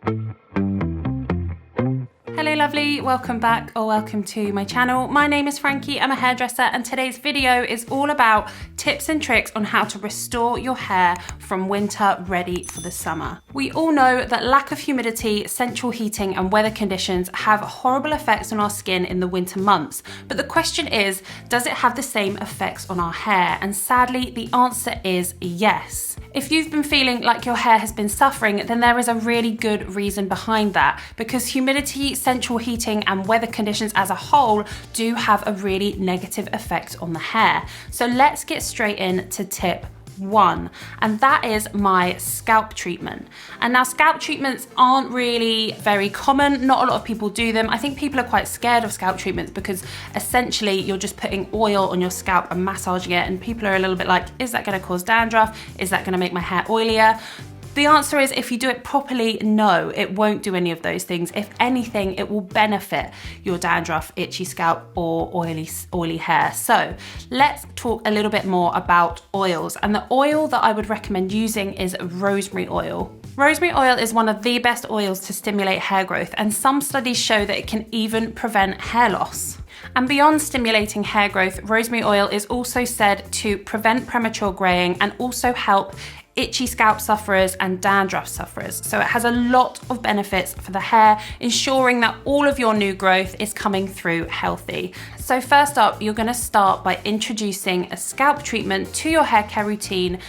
Hello lovely, welcome back or welcome to my channel. My name is Frankie, I'm a hairdresser, and today's video is all about tips and tricks on how to restore your hair from winter ready for the summer. We all know that lack of humidity, central heating and weather conditions have horrible effects on our skin in the winter months. But the question is, does it have the same effects on our hair? And sadly, the answer is yes. If you've been feeling like your hair has been suffering, then there is a really good reason behind that, because humidity, central heating and weather conditions as a whole do have a really negative effect on the hair. So let's get straight into tip 1, and that is my scalp treatment. And now scalp treatments aren't really very common, not a lot of people do them. I think people are quite scared of scalp treatments because essentially you're just putting oil on your scalp and massaging it, and people are a little bit like, is that going to cause dandruff? Is that going to make my hair oilier? The answer is, if you do it properly, no, it won't do any of those things. If anything, it will benefit your dandruff, itchy scalp or oily hair. So let's talk a little bit more about oils. And the oil that I would recommend using is rosemary oil. Rosemary oil is one of the best oils to stimulate hair growth, and some studies show that it can even prevent hair loss. And beyond stimulating hair growth, rosemary oil is also said to prevent premature graying and also help itchy scalp sufferers and dandruff sufferers. So it has a lot of benefits for the hair, ensuring that all of your new growth is coming through healthy. So first up, you're gonna start by introducing a scalp treatment to your hair care routine,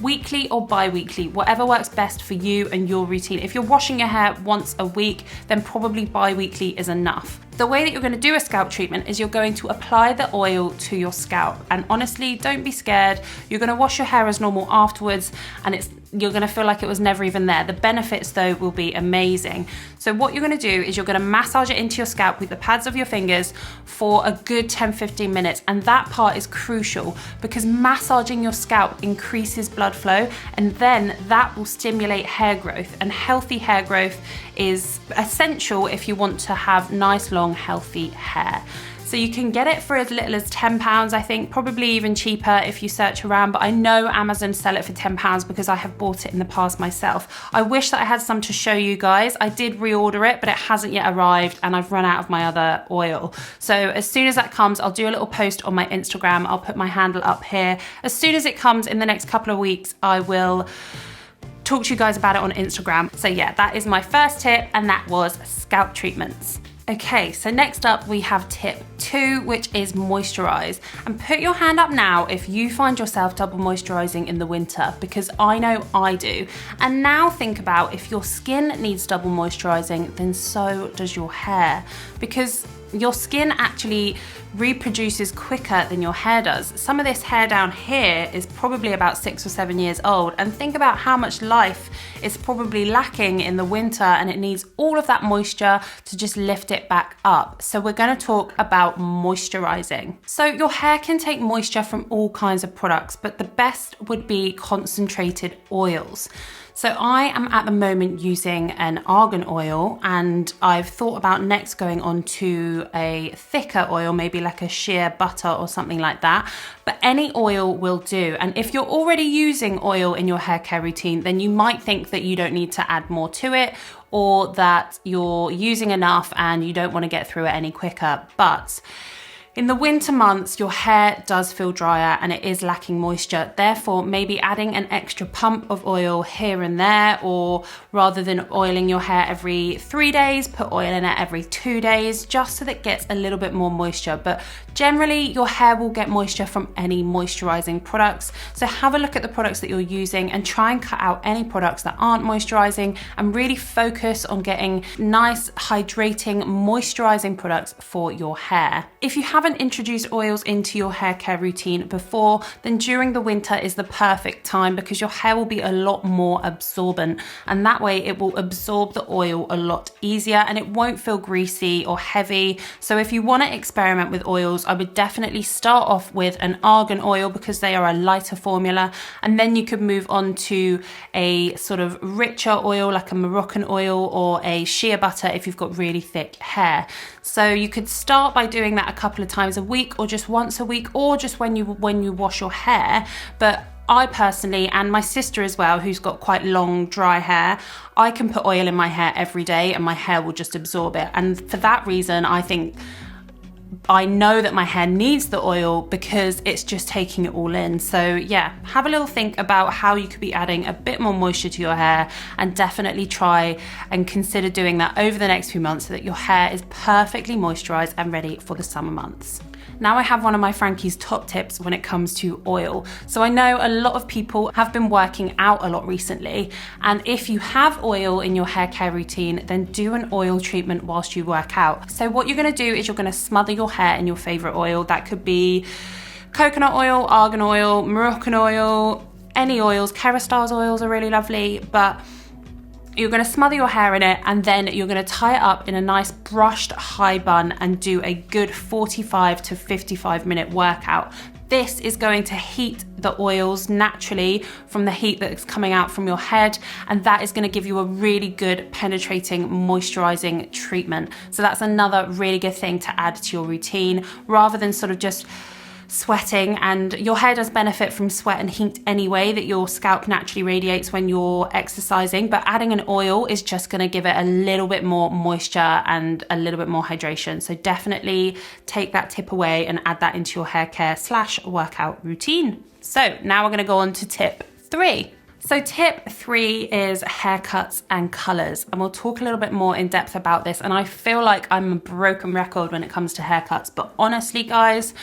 weekly or bi-weekly, whatever works best for you and your routine. If you're washing your hair once a week, then probably bi-weekly is enough. The way that you're going to do a scalp treatment is you're going to apply the oil to your scalp. And honestly, don't be scared. You're going to wash your hair as normal afterwards, and you're going to feel like it was never even there. The benefits though will be amazing. So what you're going to do is you're going to massage it into your scalp with the pads of your fingers for a good 10-15 minutes. And that part is crucial because massaging your scalp increases blood flow, and then that will stimulate hair growth, and healthy hair growth is essential if you want to have nice, long, healthy hair. So you can get it for as little as £10, I think, probably even cheaper if you search around, but I know Amazon sell it for £10 because I have bought it in the past myself. I wish that I had some to show you guys. I did reorder it, but it hasn't yet arrived and I've run out of my other oil. So as soon as that comes, I'll do a little post on my Instagram. I'll put my handle up here. As soon as it comes in the next couple of weeks, I will talk to you guys about it on Instagram. So yeah, that is my first tip, and that was scalp treatments. Okay, so next up we have tip 2, which is moisturize. And put your hand up now if you find yourself double moisturizing in the winter, because I know I do. And now think about, if your skin needs double moisturizing, then so does your hair, because your skin actually reproduces quicker than your hair does. Some of this hair down here is probably about 6 or 7 years old, and think about how much life is probably lacking in the winter, and it needs all of that moisture to just lift it back up. So we're going to talk about moisturizing. So your hair can take moisture from all kinds of products, but the best would be concentrated oils. So I am at the moment using an argan oil, and I've thought about next going on to a thicker oil, maybe like a shea butter or something like that. But any oil will do. And if you're already using oil in your hair care routine, then you might think that you don't need to add more to it, or that you're using enough and you don't want to get through it any quicker. But in the winter months, your hair does feel drier and it is lacking moisture. Therefore, maybe adding an extra pump of oil here and there, or rather than oiling your hair every 3 days, put oil in it every 2 days, just so that it gets a little bit more moisture. But generally, your hair will get moisture from any moisturizing products. So have a look at the products that you're using and try and cut out any products that aren't moisturizing, and really focus on getting nice, hydrating, moisturizing products for your hair. If you haven't introduced oils into your hair care routine before, then during the winter is the perfect time, because your hair will be a lot more absorbent, and that way it will absorb the oil a lot easier and it won't feel greasy or heavy. So if you want to experiment with oils, I would definitely start off with an argan oil, because they are a lighter formula, and then you could move on to a sort of richer oil like a Moroccan oil or a shea butter if you've got really thick hair. So you could start by doing that a couple of times a week, or just once a week, or just when you wash your hair. But I personally, and my sister as well, who's got quite long, dry hair, I can put oil in my hair every day and my hair will just absorb it. And for that reason, I know that my hair needs the oil because it's just taking it all in. So yeah, have a little think about how you could be adding a bit more moisture to your hair, and definitely try and consider doing that over the next few months so that your hair is perfectly moisturized and ready for the summer months. Now I have one of my Frankie's top tips when it comes to oil. So I know a lot of people have been working out a lot recently, and if you have oil in your hair care routine, then do an oil treatment whilst you work out. So what you're gonna do is you're gonna smother your hair in your favorite oil. That could be coconut oil, argan oil, Moroccan oil, any oils. Kerastase oils are really lovely, but you're gonna smother your hair in it, and then you're gonna tie it up in a nice brushed high bun and do a good 45 to 55 minute workout. This is going to heat the oils naturally from the heat that's coming out from your head, and that is gonna give you a really good penetrating moisturizing treatment. So that's another really good thing to add to your routine, rather than sort of just sweating. And your hair does benefit from sweat and heat anyway, that your scalp naturally radiates when you're exercising, but adding an oil is just going to give it a little bit more moisture and a little bit more hydration. So definitely take that tip away and add that into your hair care / workout routine. So now we're going to go on to tip 3. So tip 3 is haircuts and colors, and we'll talk a little bit more in depth about this. And I feel like I'm a broken record when it comes to haircuts, but honestly guys,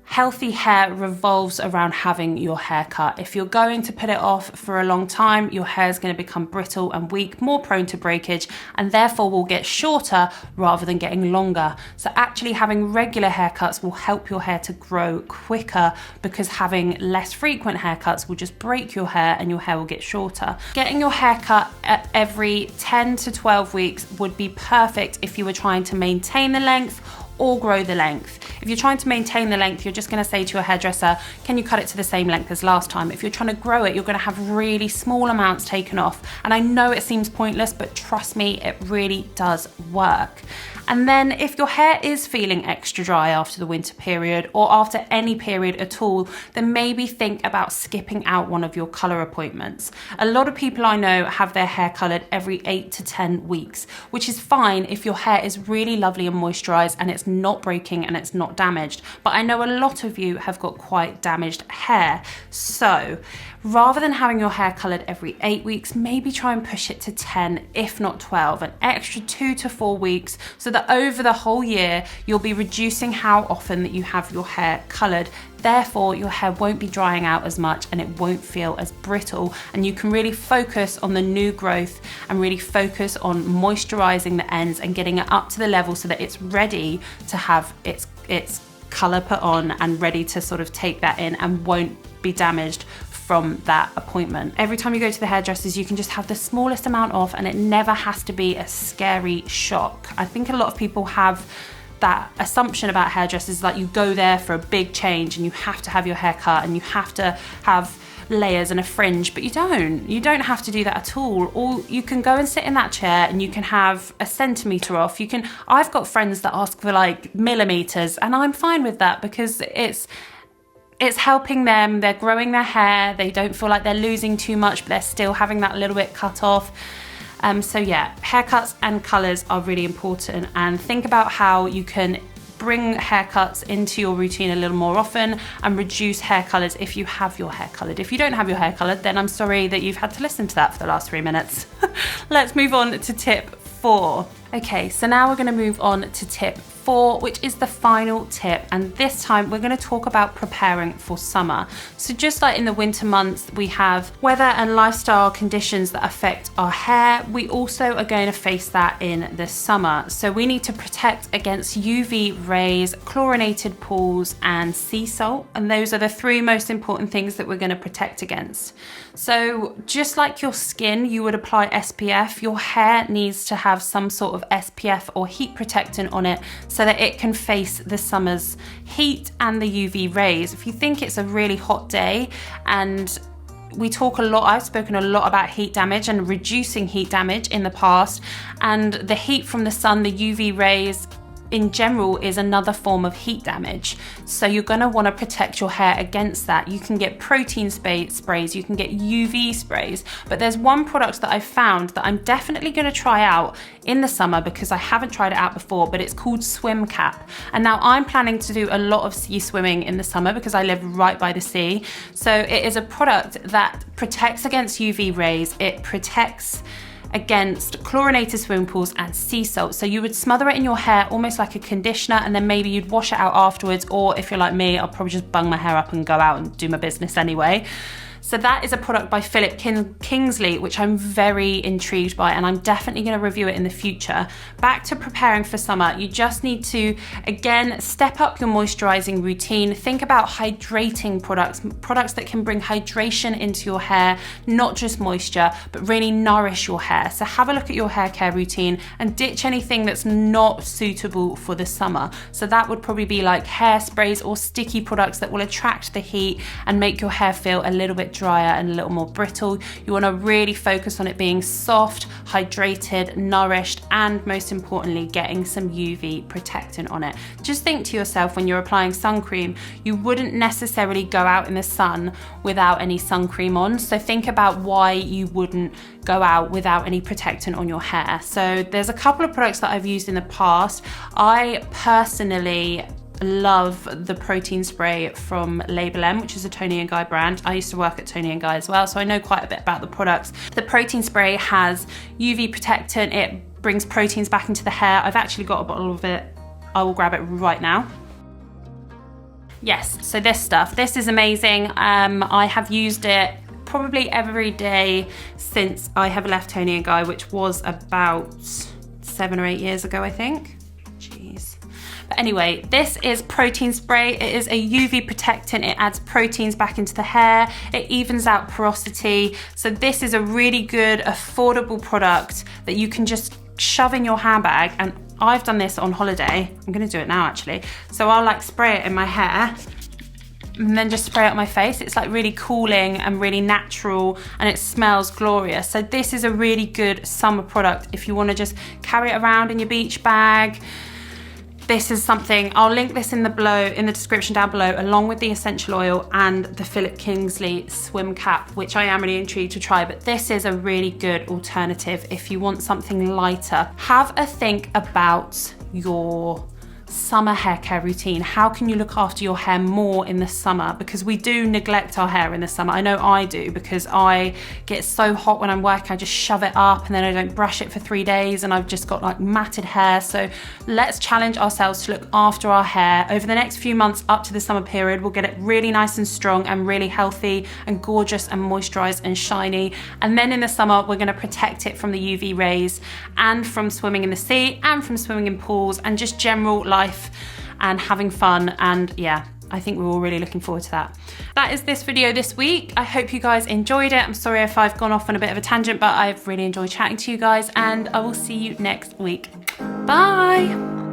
healthy hair revolves around having your hair cut. If you're going to put it off for a long time, your hair is going to become brittle and weak, more prone to breakage, and therefore will get shorter rather than getting longer. So actually having regular haircuts will help your hair to grow quicker, because having less frequent haircuts will just break your hair and your hair will get shorter. Getting your hair cut at every 10 to 12 weeks would be perfect if you were trying to maintain the length or grow the length. If you're trying to maintain the length, you're just gonna say to your hairdresser, can you cut it to the same length as last time? If you're trying to grow it, you're gonna have really small amounts taken off. And I know it seems pointless, but trust me, it really does work. And then if your hair is feeling extra dry after the winter period, or after any period at all, then maybe think about skipping out one of your color appointments. A lot of people I know have their hair colored every 8 to 10 weeks, which is fine if your hair is really lovely and moisturized and it's not breaking and it's not damaged. But I know a lot of you have got quite damaged hair. So rather than having your hair colored every 8 weeks, maybe try and push it to 10, if not 12, an extra 2 to 4 weeks, so that over the whole year, you'll be reducing how often that you have your hair colored. Therefore, your hair won't be drying out as much and it won't feel as brittle, and you can really focus on the new growth and really focus on moisturizing the ends and getting it up to the level so that it's ready to have its color put on and ready to sort of take that in and won't be damaged from that appointment. Every time you go to the hairdressers, you can just have the smallest amount off, and it never has to be a scary shock. I think a lot of people have that assumption about hairdressers, like you go there for a big change and you have to have your hair cut and you have to have layers and a fringe, but you don't have to do that at all. Or you can go and sit in that chair and you can have a centimetre off. I've got friends that ask for like millimeters, and I'm fine with that because it's helping them. They're growing their hair, they don't feel like they're losing too much, but they're still having that little bit cut off. So yeah, haircuts and colours are really important, and think about how you can bring haircuts into your routine a little more often and reduce hair colours if you have your hair coloured. If you don't have your hair coloured, then I'm sorry that you've had to listen to that for the last 3 minutes. Let's move on to tip 4. Okay, so now we're going to move on to tip 4, which is the final tip, and this time we're going to talk about preparing for summer. So just like in the winter months we have weather and lifestyle conditions that affect our hair, we also are going to face that in the summer. So we need to protect against UV rays, chlorinated pools and sea salt, and those are the 3 most important things that we're going to protect against. So just like your skin, you would apply SPF, your hair needs to have some sort of SPF or heat protectant on it so that it can face the summer's heat and the UV rays. If you think it's a really hot day, and I've spoken a lot about heat damage and reducing heat damage in the past, and the heat from the sun, the UV rays, in general is another form of heat damage. So you're gonna wanna protect your hair against that. You can get protein sprays, you can get UV sprays, but there's one product that I've found that I'm definitely gonna try out in the summer because I haven't tried it out before, but it's called Swim Cap. And now I'm planning to do a lot of sea swimming in the summer because I live right by the sea. So it is a product that protects against UV rays, it protects against chlorinated swimming pools and sea salt. So you would smother it in your hair almost like a conditioner, and then maybe you'd wash it out afterwards, or if you're like me, I'll probably just bung my hair up and go out and do my business anyway. So that is a product by Philip Kingsley, which I'm very intrigued by, and I'm definitely going to review it in the future. Back to preparing for summer, you just need to, again, step up your moisturizing routine. Think about hydrating products that can bring hydration into your hair, not just moisture, but really nourish your hair. So have a look at your hair care routine and ditch anything that's not suitable for the summer. So that would probably be like hairsprays or sticky products that will attract the heat and make your hair feel a little bit drier and a little more brittle. You want to really focus on it being soft, hydrated, nourished, and most importantly, getting some UV protectant on it. Just think to yourself, when you're applying sun cream, you wouldn't necessarily go out in the sun without any sun cream on. So think about why you wouldn't go out without any protectant on your hair. So there's a couple of products that I've used in the past. I personally love the protein spray from Label M, which is a Toni & Guy brand. I used to work at Toni & Guy as well, so I know quite a bit about the products. The protein spray has UV protectant, it brings proteins back into the hair. I've actually got a bottle of it. I will grab it right now. Yes, so this stuff, this is amazing. I have used it probably every day since I have left Toni & Guy, which was about 7 or 8 years ago, I think. But anyway, this is protein spray. It is a UV protectant. It adds proteins back into the hair. It evens out porosity. So this is a really good, affordable product that you can just shove in your handbag. And I've done this on holiday. I'm gonna do it now actually. So I'll like spray it in my hair and then just spray it on my face. It's like really cooling and really natural, and it smells glorious. So this is a really good summer product if you wanna just carry it around in your beach bag. This is something, I'll link this in the description down below, along with the essential oil and the Philip Kingsley Swim Cap, which I am really intrigued to try, but this is a really good alternative if you want something lighter. Have a think about your summer hair care routine. How can you look after your hair more in the summer? Because we do neglect our hair in the summer. I know I do, because I get so hot when I'm working, I just shove it up and then I don't brush it for 3 days and I've just got like matted hair. So let's challenge ourselves to look after our hair. Over the next few months up to the summer period, we'll get it really nice and strong and really healthy and gorgeous and moisturized and shiny. And then in the summer, we're gonna protect it from the UV rays and from swimming in the sea and from swimming in pools and just general life and having fun. And yeah, I think we're all really looking forward to that. That is this video this week. I hope you guys enjoyed it. I'm sorry if I've gone off on a bit of a tangent, but I've really enjoyed chatting to you guys, and I will see you next week. Bye.